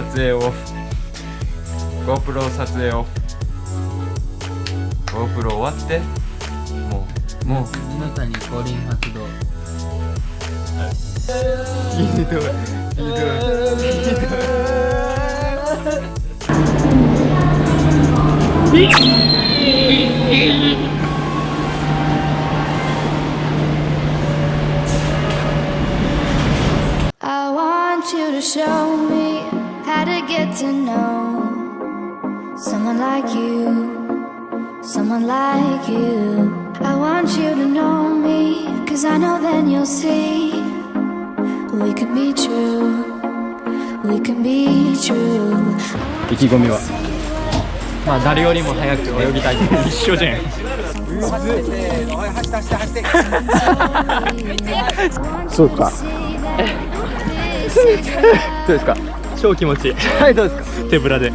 撮影オフ。GoPro 撮影オフ。GoPro 終わって。もうまさに五輪発動。ひどい。I want you to show me how to get to know someone like you, someone like you. I want you to know me, 'cause I know then you'll see we can be true, we can be true. 意気込みはまあ誰よりも早く泳ぎたい。一緒じゃん。そうか。どうですか。超気持ちいい。はい、どうですか。手ぶらで。